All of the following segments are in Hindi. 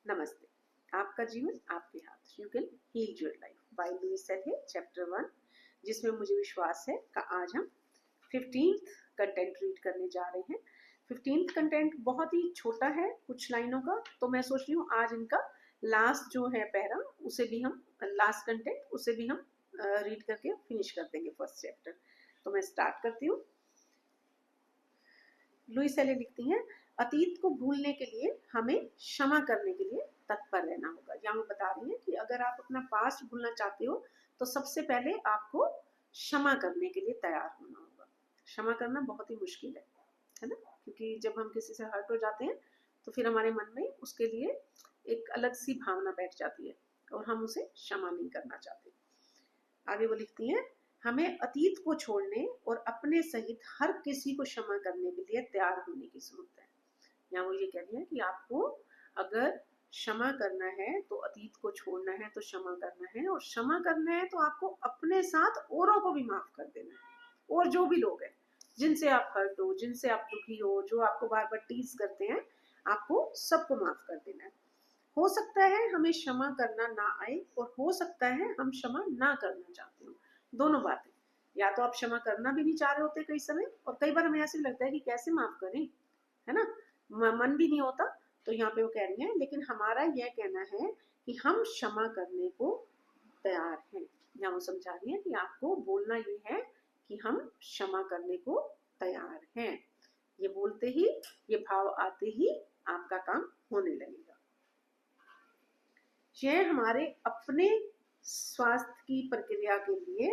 नमस्ते। आपका जीवन आपके हाथ, you can heal your life by Louise सेल, चैप्टर 1, जिसमें मुझे विश्वास है कि आज हम 15th कंटेंट रीड करने जा रहे हैं। 15th कंटेंट बहुत ही छोटा है, कुछ लाइनों का, तो मैं सोच रही हूँ आज इनका लास्ट जो है पैरा, उसे भी हम लास्ट कंटेंट उसे भी हम रीड करके फिनिश कर देंगे फर्स्ट चैप्टर। तो मैं स्टार्ट करती हूँ। लुइस सेले लिखती हैं, अतीत को भूलने के लिए हमें क्षमा करने के लिए तत्पर रहना होगा। यहाँ वो बता रही है कि अगर आप अपना पास्ट भूलना चाहते हो तो सबसे पहले आपको क्षमा करने के लिए तैयार होना होगा। क्षमा करना बहुत ही मुश्किल है ना, क्योंकि जब हम किसी से हर्ट हो जाते हैं तो फिर हमारे मन में उसके लिए एक अलग सी भावना बैठ जाती है और हम उसे क्षमा नहीं करना चाहते। आगे वो लिखती हैं, हमें अतीत को छोड़ने और अपने सहित हर किसी को क्षमा करने के लिए तैयार होने की जरूरत है। यहाँ वो ये कह रही है कि आपको अगर क्षमा करना है तो अतीत को छोड़ना है, तो क्षमा करना है, और क्षमा करना है तो आपको अपने साथ औरों को भी माफ कर देना है। और जो भी लोग हैं जिनसे आप हर्ट हो, जिनसे आप दुखी हो, जो आपको बार बार टीज करते हैं, आपको सबको माफ कर देना है। हो सकता है हमें क्षमा करना ना आए और हो सकता है हम क्षमा ना करना चाहते हो। दोनों बातें, या तो आप क्षमा करना भी नहीं चाह रहे होते कई समय, और कई बार हमें ऐसे लगता है कि कैसे माफ करें, है ना, मन भी नहीं होता। तो यहाँ पे वो कह रही है, लेकिन हमारा यह कहना है कि हम क्षमा करने को तैयार हैं। यहाँ वो समझा रही है कि आपको बोलना ये है कि हम क्षमा करने को तैयार हैं। ये बोलते ही, ये भाव आते ही आपका काम होने लगेगा। यह हमारे अपने स्वास्थ्य की प्रक्रिया के लिए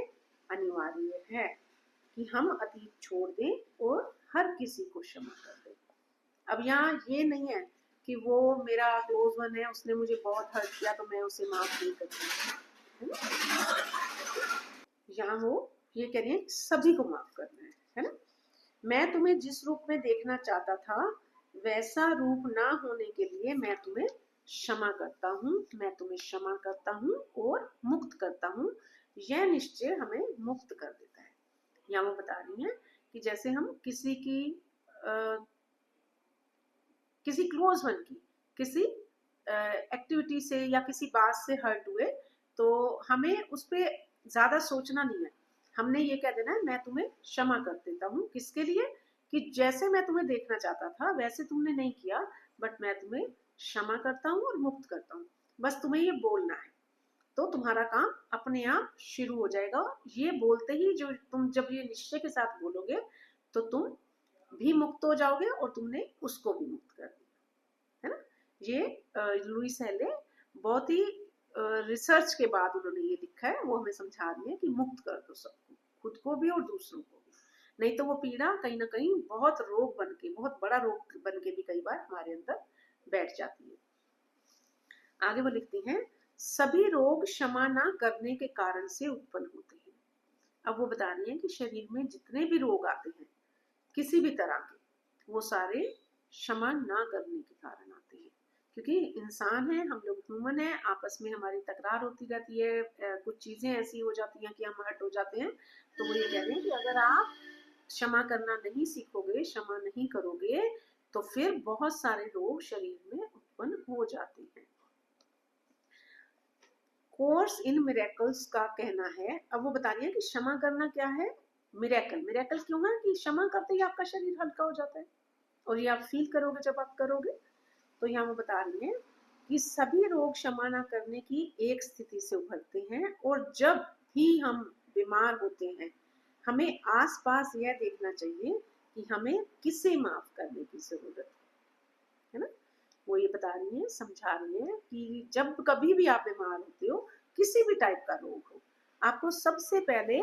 अनिवार्य है कि हम अतीत छोड़ दें और हर किसी को क्षमा कर दें। अब यहाँ ये नहीं है कि वो मेरा क्लोज वन है, उसने मुझे बहुत हर्ट किया तो मैं उसे माफ नहीं करती, यहाँ वो ये कह रही है सभी को माफ करना है ना। मैं तुम्हें जिस रूप में देखना चाहता था वैसा रूप ना होने के लिए मैं तुम्हें क्षमा करता हूँ, मैं तुम्हें क्षमा करता हूँ और मुक्त करता हूँ। यह निश्चय हमें मुक्त कर देता है। यहाँ वो बता रही है कि जैसे हम किसी की किसी क्लोज वन की किसी एक्टिविटी से या किसी बात से हर्ट हुए तो हमें उस पर ज्यादा सोचना नहीं है। हमने ये कह देना है, मैं तुम्हें क्षमा कर देता हूँ। किसके लिए? कि जैसे मैं तुम्हें देखना चाहता था वैसे तुमने नहीं किया, बट मैं तुम्हें क्षमा करता हूँ और मुक्त करता हूँ। बस तुम्हें ये बोलना है तो तुम्हारा काम अपने आप शुरू हो जाएगा। ये बोलते ही जो तुम जब ये निश्चय के साथ बोलोगे तो तुम भी मुक्त हो जाओगे और तुमने उसको भी मुक्त कर दिया, है ना। ये लुइस हेले बहुत ही रिसर्च के बाद उन्होंने ये लिखा है। वो हमें समझा रही है कि मुक्त कर दो सबको, खुद को भी और दूसरों को भी, नहीं तो वो पीड़ा कहीं ना कहीं बहुत रोग बन के, बहुत बड़ा रोग बन के भी कई बार हमारे अंदर बैठ जाती है। आगे वो लिखती हैं, सभी रोग क्षमा ना करने के कारण से उत्पन्न होते हैं। अब वो बता रही है कि शरीर में जितने भी रोग आते हैं किसी भी तरह के, वो सारे क्षमा ना करने के कारण आते हैं। क्योंकि इंसान है, हम लोग ह्यूमन है, आपस में हमारी तकरार होती रहती है, कुछ चीजें ऐसी हो जाती हैं कि हम हर्ट हो जाते हैं। तो वो ये कह रहे हैं कि अगर आप क्षमा करना नहीं सीखोगे, क्षमा नहीं करोगे, तो फिर बहुत सारे रोग शरीर में उत्पन्न हो जाते हैं। कोर्स इन मिरेकल्स का कहना है, अब वो बता रही है कि क्षमा करना क्या है। मिरेकल, मिरेकल क्यों है कि क्षमा करते ही आपका शरीर हल्का हो जाता है, और ये आप फील करोगे जब आप करोगे। तो यहाँ वो बता रही है कि सभी रोग क्षमा न करने की एक स्थिति से उभरते हैं, और जब भी हम बीमार होते हैं हमें आसपास यह देखना चाहिए कि हमें किसे माफ करने की जरूरत है ना। वो ये बता रही है, समझा रही है कि जब कभी भी आप बीमार होते हो, किसी भी टाइप का रोग हो, आपको सबसे पहले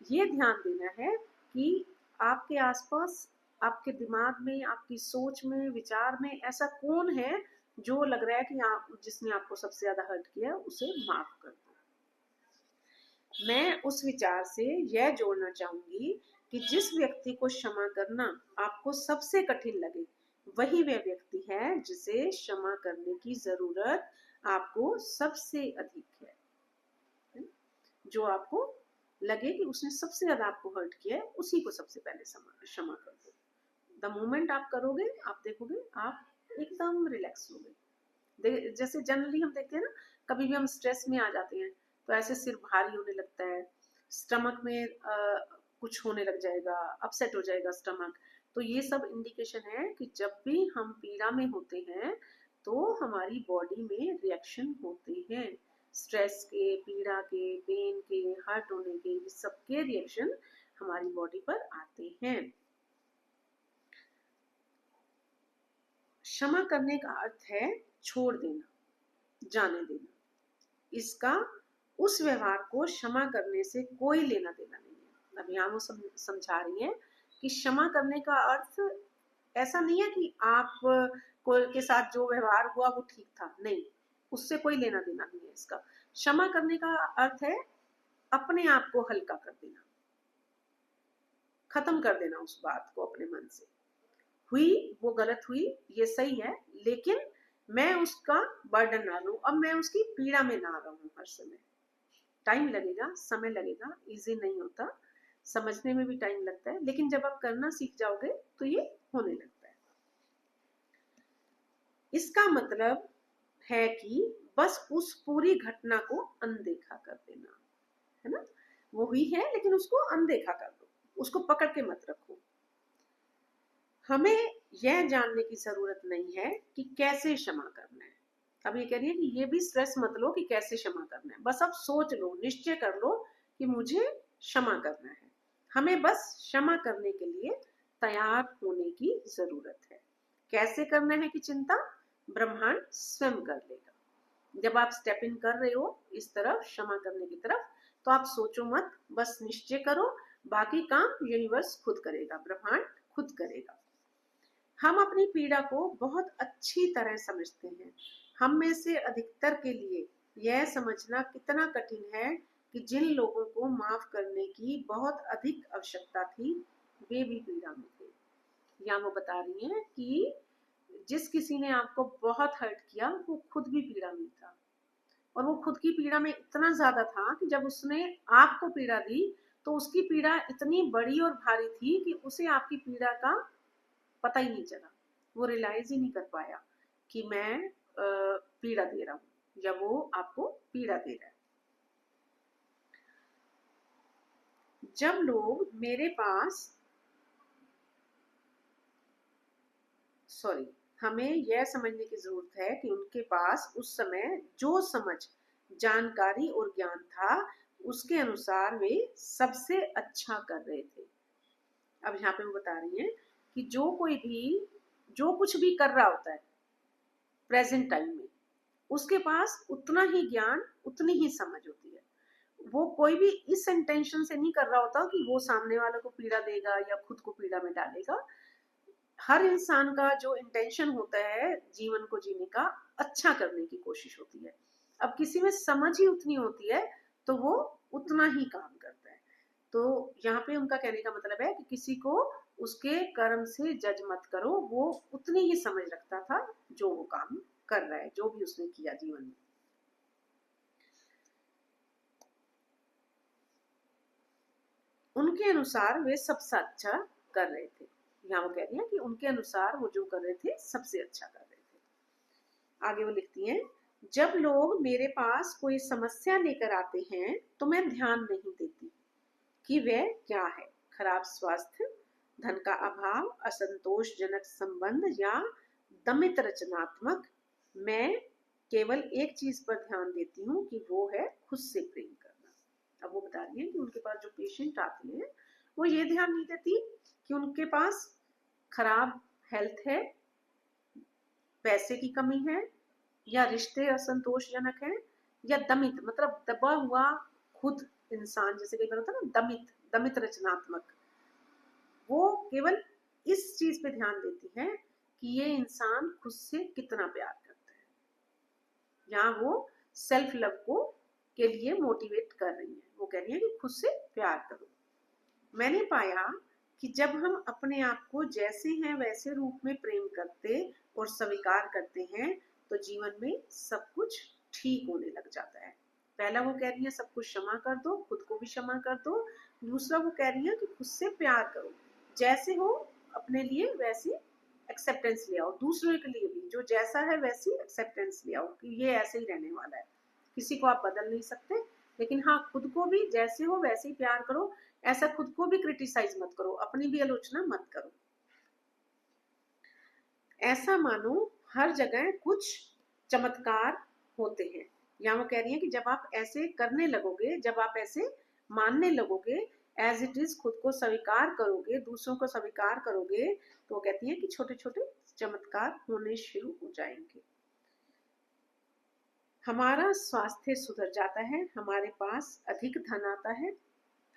ये ध्यान देना है कि आपके आसपास, आपके दिमाग में, आपकी सोच में, विचार में ऐसा कौन है जो लग रहा है कि आप, जिसने आपको सबसे ज्यादा हर्ट किया, उसे माफ कर दो। मैं उस विचार से यह जोड़ना चाहूंगी कि जिस व्यक्ति को क्षमा करना आपको सबसे कठिन लगे वही वह व्यक्ति है जिसे क्षमा करने की जरूरत आपको सबसे अधिक है। जो आपको लगे कि उसने सबसे ज्यादा आपको हर्ट किया है, उसी को सबसे पहले क्षमा कर दो। द मोमेंट आप करोगे, आप देखोगे आप एकदम रिलैक्स हो गए, जैसे जनरली हम देखते हैं ना, कभी भी हम स्ट्रेस में आ जाते हैं तो ऐसे सिर भारी होने लगता है, स्टमक में कुछ होने लग जाएगा, अपसेट हो जाएगा स्टमक। तो ये सब इंडिकेशन है कि जब भी हम पीड़ा में होते हैं तो हमारी बॉडी में रिएक्शन होते हैं, स्ट्रेस के, पीड़ा के, पेन के, हर्ट होने के, सबके रिएक्शन हमारी बॉडी पर आते हैं। क्षमा करने का अर्थ है छोड़ देना, जाने देना। इसका उस व्यवहार को क्षमा करने से कोई लेना देना नहीं है। अब यहाँ वो समझा रही है कि क्षमा करने का अर्थ ऐसा नहीं है कि आप के साथ जो व्यवहार हुआ वो ठीक था, नहीं, उससे कोई लेना देना नहीं है। इसका क्षमा करने का अर्थ है अपने आप को हल्का कर देना, खत्म कर देना उस बात को अपने मन से। हुई वो गलत हुई, ये सही है, लेकिन मैं उसका बर्डन ना लूं, अब मैं उसकी पीड़ा में ना रहूं हर समय। टाइम लगेगा, समय लगेगा, इजी नहीं होता, समझने में भी टाइम लगता है, लेकिन जब आप करना सीख जाओगे तो ये होने लगता है। इसका मतलब है कि बस उस पूरी घटना को अनदेखा कर देना, है ना। वो हुई है लेकिन उसको अनदेखा कर दो, उसको पकड़ के मत रखो। हमें यह जानने की जरूरत नहीं है कि कैसे क्षमा करना है। अब ये कह रही है कि ये भी स्ट्रेस मत लो कि कैसे क्षमा करना है, बस अब सोच लो, निश्चय कर लो कि मुझे क्षमा करना है। हमें बस क्षमा करने के लिए तैयार होने की जरूरत है। कैसे करना है की चिंता ब्रह्मांड स्वयं कर लेगा। जब आप स्टेप इन कर रहे हो इस तरफ, क्षमा करने की तरफ, तो आप सोचो मत, बस निश्चय करो, बाकी काम यूनिवर्स खुद करेगा, ब्रह्मांड खुद करेगा। हम अपनी पीड़ा को बहुत अच्छी तरह समझते हैं। हम में से अधिकतर के लिए यह समझना कितना कठिन है कि जिन लोगों को माफ करने की बहुत अधिक आवश्यकता थी वे भी पीड़ा में थे। या वो बता रही हैं कि जिस किसी ने आपको बहुत हर्ट किया वो खुद भी पीड़ा में था, और वो खुद की पीड़ा में इतना ज्यादा था कि जब उसने आपको पीड़ा दी तो उसकी पीड़ा इतनी बड़ी और भारी थी कि उसे आपकी पीड़ा का पता ही नहीं चला, वो रियलाइज ही नहीं कर पाया कि मैं पीड़ा दे रहा हूं या वो आपको पीड़ा दे रहा है। जब लोग मेरे पास हमें यह समझने की जरूरत है कि उनके पास उस समय जो समझ, जानकारी और ज्ञान था उसके अनुसार वे सबसे अच्छा कर रहे थे। अब यहाँ पे वो बता रही हैं कि जो कोई भी जो कुछ भी कर रहा होता है प्रेजेंट टाइम में, उसके पास उतना ही ज्ञान, उतनी ही समझ होती है। वो कोई भी इस इंटेंशन से नहीं कर रहा होता कि वो सामने वाले को पीड़ा देगा या खुद को पीड़ा में डालेगा। हर इंसान का जो इंटेंशन होता है जीवन को जीने का, अच्छा करने की कोशिश होती है। अब किसी में समझ ही उतनी होती है तो वो उतना ही काम करता है। तो यहाँ पे उनका कहने का मतलब है कि किसी को उसके कर्म से जज मत करो, वो उतनी ही समझ रखता था जो वो काम कर रहा है, जो भी उसने किया जीवन में। उनके अनुसार वे सबसे अच्छा कर रहे थे। यहाँ वो कह रही है कि उनके अनुसार वो जो कर रहे थे सबसे अच्छा कर रहे थे। आगे वो लिखती हैं, जब लोग मेरे पास कोई समस्या लेकर आते हैं तो मैं ध्यान नहीं देती कि वह क्या है, खराब स्वास्थ्य, धन का अभाव, असंतोषजनक संबंध या दमित रचनात्मक। मैं केवल एक चीज पर ध्यान देती हूँ कि वो है खुद से प्रेम करना। अब वो बता रही है कि उनके पास जो पेशेंट आते हैं वो ये ध्यान नहीं देती कि उनके पास खराब हेल्थ है, पैसे की कमी है, या रिश्ते असंतोषजनक है, या दमित मतलब दबा हुआ खुद इंसान, जैसे कई बार होता है ना दमित, दमित रचनात्मक। वो केवल इस चीज पे ध्यान देती है कि ये इंसान खुद से कितना प्यार करता है, यहाँ वो सेल्फ लव को के लिए मोटिवेट कर रही है। वो कह रही है कि खुद से प्यार करो। मैंने पाया कि जब हम अपने आप को जैसे हैं वैसे रूप में प्रेम करते और स्वीकार करते हैं तो जीवन में सब कुछ ठीक होने लग जाता है। पहला वो कह रही है सब कुछ क्षमा कर दो, खुद को भी क्षमा कर दो। दूसरा वो कह रही है कि खुद से प्यार करो, जैसे हो अपने लिए वैसे एक्सेप्टेंस ले आओ, दूसरों के लिए भी जो जैसा है वैसी एक्सेप्टेंस ले आओ कि ये ऐसे ही रहने वाला है, किसी को आप बदल नहीं सकते। लेकिन हाँ, खुद को भी जैसे हो वैसे ही प्यार करो, ऐसा खुद को भी क्रिटिसाइज मत करो, अपनी भी आलोचना मत करो। ऐसा मानो हर जगह कुछ चमत्कार होते हैं। या वो कह रही है कि जब आप ऐसे करने लगोगे, जब आप ऐसे मानने लगोगे, एज इट इज खुद को स्वीकार करोगे, दूसरों को स्वीकार करोगे, तो वो कहती है कि छोटे छोटे चमत्कार होने शुरू हो जाएंगे। हमारा स्वास्थ्य सुधर जाता है, हमारे पास अधिक धन आता है,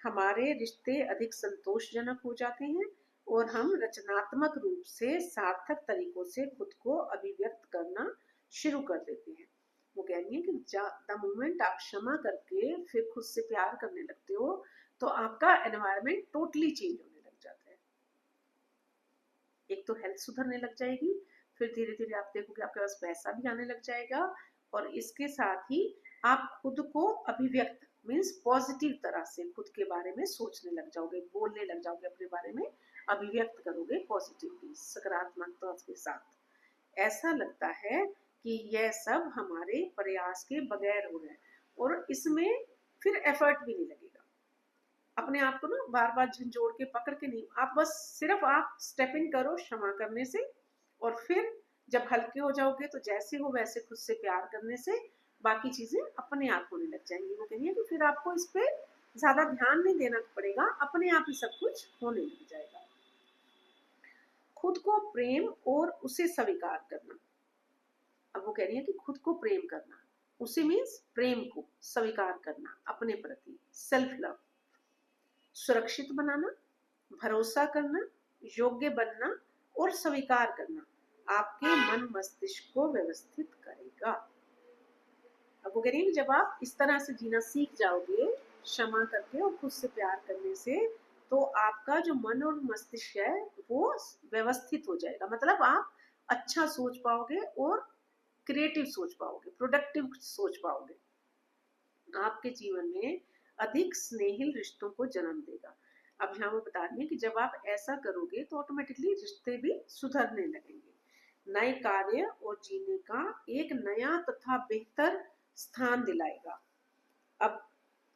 हमारे रिश्ते अधिक संतोषजनक हो जाते हैं और हम रचनात्मक रूप से सार्थक तरीकों से खुद को अभिव्यक्त करना शुरू कर देते हैं। वो कह रही है कि द मोमेंट आप क्षमा करके फिर खुद से प्यार करने लगते हो तो आपका एनवायरनमेंट टोटली चेंज होने लग जाता है। एक तो हेल्थ सुधरने लग जाएगी, फिर धीरे धीरे आप देखोगे आपके पास पैसा भी आने लग जाएगा, और इसके साथ ही आप खुद को अभिव्यक्त मीन्स पॉजिटिव तरह से खुद के बारे में सोचने लग जाओगे, बोलने लग जाओगे, अपने बारे में अभिव्यक्त करोगे पॉजिटिवली, सकारात्मकता के साथ। ऐसा लगता है कि यह सब हमारे प्रयास के बगैर हो रहा है, और इसमें फिर एफर्ट भी नहीं लगेगा। अपने आप को ना बार बार झंझोड़ के पकड़ के नहीं, आप बस सिर्फ आप स्टेप इन करो क्षमा करने से, और फिर जब हल्के हो जाओगे तो जैसे हो वैसे खुद से प्यार करने से बाकी चीजें अपने आप होने लग जाएंगी। वो कहिए कि फिर आपको इस पे ज्यादा ध्यान नहीं देना पड़ेगा, अपने आप ही सब कुछ होने लग जाएगा। खुद को प्रेम और उसे स्वीकार करना। अब वो कह रही है कि खुद को प्रेम करना, उसे मीन्स प्रेम को स्वीकार करना, अपने प्रति सेल्फ लव, सुरक्षित बनाना, भरोसा करना, योग्य बनना और स्वीकार करना आपके मन मस्तिष्क को व्यवस्थित करेगा। अब वो कह रही है जब आप इस तरह से जीना सीख जाओगे, क्षमा करके और खुद से प्यार करने से, तो आपका जो मन और मस्तिष्क है वो व्यवस्थित हो जाएगा। मतलब आप अच्छा सोच पाओगे और क्रिएटिव सोच पाओगे, प्रोडक्टिव सोच पाओगे। आपके जीवन में अधिक स्नेहिल रिश्तों को जन्म देगा। अब यहाँ वो बता रही है कि जब आप ऐसा करोगे तो ऑटोमेटिकली रिश्ते भी सुधरने लगेंगे, नए कार्य और जीने का एक नया तथा बेहतर स्थान दिलाएगा। अब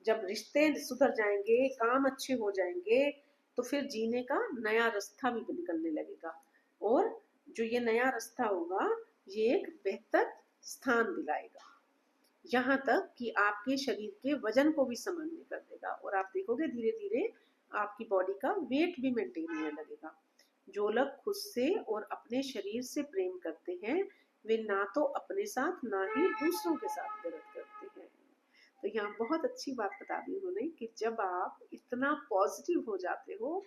जब रिश्ते सुधर जाएंगे, काम अच्छे हो जाएंगे, तो फिर जीने का नया रास्ता भी निकलने लगेगा, और जो ये नया रास्ता होगा ये एक बेहतर स्थान दिलाएगा, यहाँ तक कि आपके शरीर के वजन को भी सामान्य कर देगा, और आप देखोगे धीरे धीरे आपकी बॉडी का वेट भी मेंटेन होने लगेगा। जो लोग खुद से और अपने शरीर से प्रेम करते हैं वे ना तो अपने साथ ना ही दूसरों के साथ गलत करते हैं। तो यहाँ बहुत अच्छी बात बता दी उन्होंने कि जब आप इतना पॉजिटिव हो जाते हो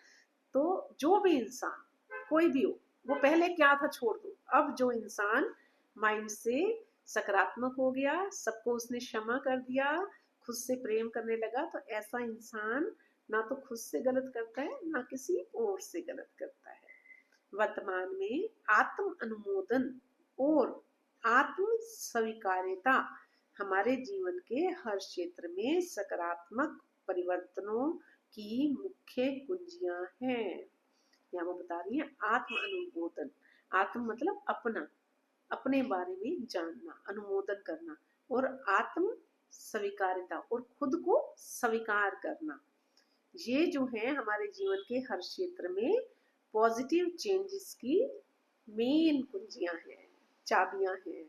तो जो भी इंसान कोई भी हो, वो पहले क्या था छोड़ दो, अब जो इंसान माइंड से सकारात्मक हो गया, सबको उसने क्षमा कर दिया, खुद से प्रेम करने लगा, तो ऐसा इंसान ना तो खुद से गलत करता है ना किसी और से गलत करता है। वर्तमान में आत्म अनुमोदन और आत्म स्वीकार्यता हमारे जीवन के हर क्षेत्र में सकारात्मक परिवर्तनों की मुख्य कुंजियां हैं। यहाँ वो बता रही है आत्म अनुमोदन, आत्म मतलब अपना, अपने बारे में जानना, अनुमोदन करना, और आत्म स्वीकार्यता और खुद को स्वीकार करना, ये जो है हमारे जीवन के हर क्षेत्र में पॉजिटिव चेंजेस की मेन कुंजियां हैं, चाबियां हैं,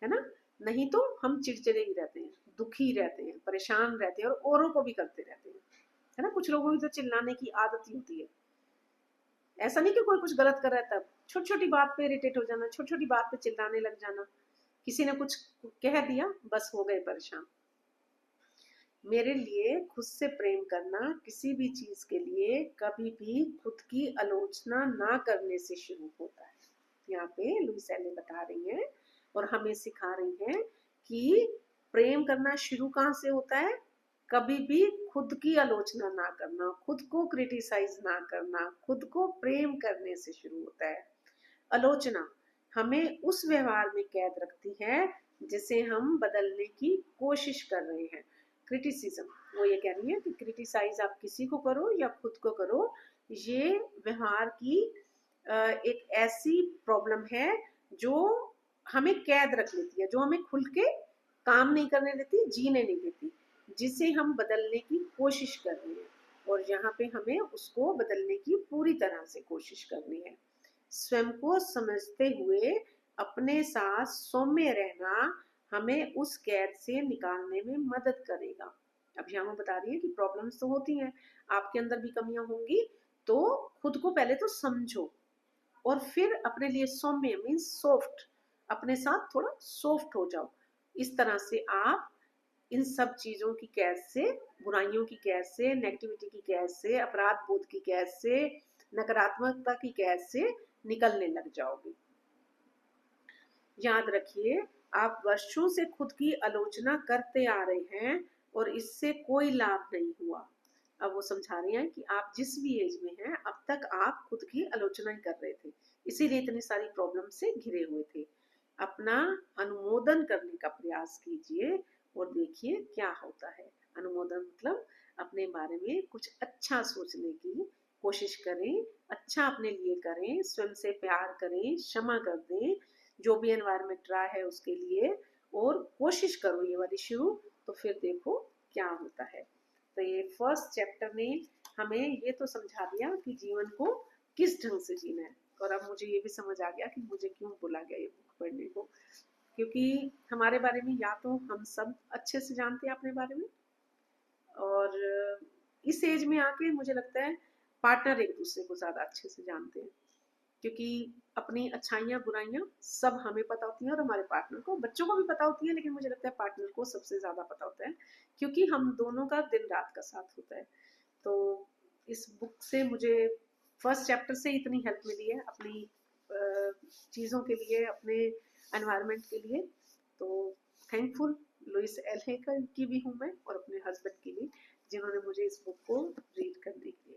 है ना। नहीं तो हम चिड़चिड़े ही रहते हैं, दुखी रहते हैं, परेशान रहते हैं, और औरों को भी करते रहते हैं, है ना। कुछ लोगों की तो चिल्लाने की आदत ही होती है, ऐसा नहीं कि कोई कुछ गलत कर रहा है तब छोटी छोटी बात पे इरिटेट हो जाना, छोटी छोटी बात पे चिल्लाने लग जाना, किसी ने कुछ कह दिया बस हो गए परेशान। मेरे लिए खुद से प्रेम करना किसी भी चीज के लिए कभी भी खुद की आलोचना ना करने से शुरू होता है। यहाँ पे लुईस एले बता रही है और हमें सिखा रही है कि प्रेम करना शुरू कहाँ से होता है, कभी भी खुद की आलोचना ना करना, खुद को क्रिटिसाइज ना करना, खुद को प्रेम करने से शुरू होता है। आलोचना हमें उस व्यवहार में कैद रखती है जिसे हम बदलने की कोशिश कर रहे हैं। क्रिटिसिज्म, वो ये कह रही है कि क्रिटिसाइज आप किसी को करो या खुद को करो, ये व्यवहार की एक ऐसी प्रॉब्लम है जो हमें कैद रख लेती है, जो हमें खुल के काम नहीं करने देती, जीने नहीं देती, जिसे हम बदलने की कोशिश कर रहे हैं। और यहाँ पे हमें उसको बदलने की पूरी तरह से कोशिश करनी है। स्वयं को समझते हुए अपने साथ सौम्य रहना हमें उस कैद से निकालने में मदद करेगा। अभी हम बता रही है कि प्रॉब्लम्स तो होती हैं, आपके अंदर भी कमियां होंगी, तो खुद को पहले तो समझो और फिर अपने लिए सौम्य मीन्स सॉफ्ट, अपने साथ थोड़ा सॉफ्ट हो जाओ। इस तरह से आप इन सब चीजों की कैद से, बुराइयों की कैद से, नेगेटिविटी की कैद से, अपराध बोध की कैद से, नकारात्मकता की कैद से निकलने लग जाओगे। याद रखिए, आप वर्षों से खुद की आलोचना करते आ रहे हैं और इससे कोई लाभ नहीं हुआ। अब वो समझा रही हैं कि आप जिस भी एज में हैं, अब तक आप खुद की आलोचना ही कर रहे थे, इसीलिए इतनी सारी प्रॉब्लम से घिरे हुए थे। अपना अनुमोदन करने का प्रयास कीजिए और देखिए क्या होता है। अनुमोदन मतलब अपने बारे में कुछ अच्छा सोचने की कोशिश करें, अच्छा अपने लिए करें, स्वयं से प्यार करें, क्षमा कर दें जो भी एनवायरनमेंट रहा है उसके लिए, और कोशिश करो ये वाली शुरू, तो फिर देखो क्या होता है। तो ये फर्स्ट चैप्टर ने हमें ये तो समझा दिया कि जीवन को किस ढंग से जीना है। और अब मुझे ये भी समझ आ गया कि मुझे क्यों बोला गया ये बुक पढ़ने को, क्योंकि हमारे बारे में या तो हम सब अच्छे से जानते हैं अपने बारे में, और इस एज में आके मुझे लगता है पार्टनर एक दूसरे को ज्यादा अच्छे से जानते हैं, क्योंकि अपनी अच्छाइयाँ बुराइयाँ सब हमें पता होती हैं और हमारे पार्टनर को, बच्चों को भी पता होती है, लेकिन मुझे लगता है पार्टनर को सबसे ज्यादा पता होता है, क्योंकि हम दोनों का दिन रात का साथ होता है। तो इस बुक से मुझे फर्स्ट चैप्टर से इतनी हेल्प मिली है अपनी चीज़ों के लिए, अपने एनवायरनमेंट के लिए। तो थैंकफुल लुइस एल की भी हूँ मैं, और अपने हस्बैंड के लिए जिन्होंने मुझे इस बुक को रीड करने की